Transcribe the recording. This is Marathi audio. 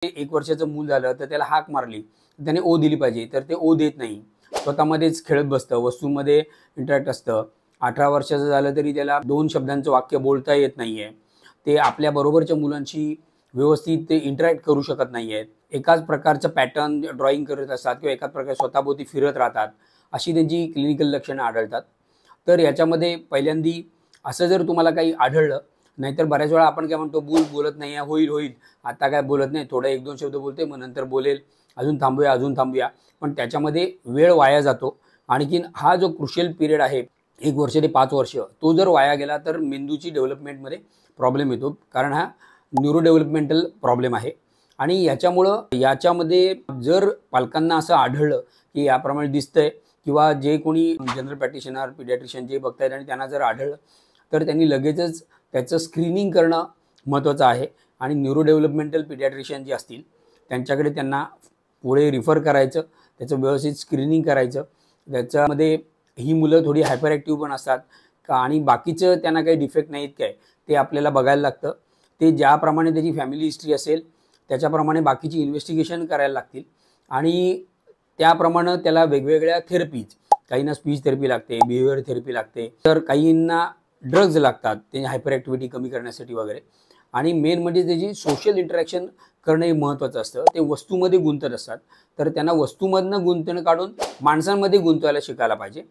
1 वर्षाचं मूल झालं तर त्याला हाक मारली त्याने ओ दिली पाहिजे, तर ते ओ देत नाही. स्वतःमध्येच खेळत बसतं, वस्तूंमध्ये इंटरॅक्ट असतं. 18 वर्षाचं झालं तरी त्याला 2 शब्दांचं वाक्य बोलता येत नाहीये. ते आपल्या बरोबरच्या मुलांशी व्यवस्थित ते इंटरॅक्ट करू शकत नाहीयेत. एकाच प्रकारचं पॅटर्न ड्रॉइंग करत असतात किंवा एकाच प्रकारे स्वतःभोवती फिरत राहतात. अशी त्यांची क्लिनिकल लक्षणं आढळतात. तर याच्यामध्ये पहिल्यांदी असं जर तुम्हाला काही आढळलं, नाहीतर बऱ्याच वेळा आपण काय म्हणतो, बोलत नाही आहे, होईल, आता काय बोलत नाही, थोडा 1-2 शब्द बोलते, मग नंतर बोलेल, अजून थांबूया. पण त्याच्यामध्ये वेळ वाया जातो. आणखीन हा जो क्रुशियल पिरियड आहे 1 वर्ष ते 5 वर्ष, तो जर वाया गेला तर मेंदूची डेव्हलपमेंटमध्ये प्रॉब्लेम येतो. कारण हा न्यूरो डेव्हलपमेंटल प्रॉब्लेम आहे. आणि याच्यामध्ये जर पालकांना असं आढळलं की याप्रमाणे दिसतंय किंवा जे कोणी जनरल प्रॅक्टिशनर, पीडियाट्रिशियन जे बघतायत आणि त्यांना जर आढळलं, तर त्यांनी लगेचच त्याचं स्क्रीनिंग करणं महत्त्वाचं आहे. आणि न्यूरो डेव्हलपमेंटल पीडियाट्रिशियन जे असतील त्यांच्याकडे त्यांना पुढे रिफर करायचं, त्याचं व्यवस्थित स्क्रीनिंग करायचं. त्याच्यामध्ये ही मुलं थोडी हायपर ॲक्टिव्ह पण असतात का आणि बाकीचं त्यांना काही डिफेक्ट नाहीत काय, ते आपल्याला बघायला लागतं. ते ज्याप्रमाणे त्याची फॅमिली हिस्ट्री असेल त्याच्याप्रमाणे बाकीची इन्व्हेस्टिगेशन करायला लागतील. आणि त्याप्रमाणे त्याला वेगवेगळ्या थेरपीज, काहींना स्पीच थेरपी लागते, बिहेवियर थेरपी लागते, तर काहींना ड्रग्ज लागतात ते हायपर ॲक्टिव्हिटी कमी करण्यासाठी वगैरे. आणि मेन म्हणजे त्याची सोशल इंटरॅक्शन करणं हे महत्त्वाचं असतं. ते वस्तूमध्ये गुंतत असतात, तर त्यांना वस्तूमधनं गुंतणं काढून माणसांमध्ये गुंतवायला शिकायला पाहिजे.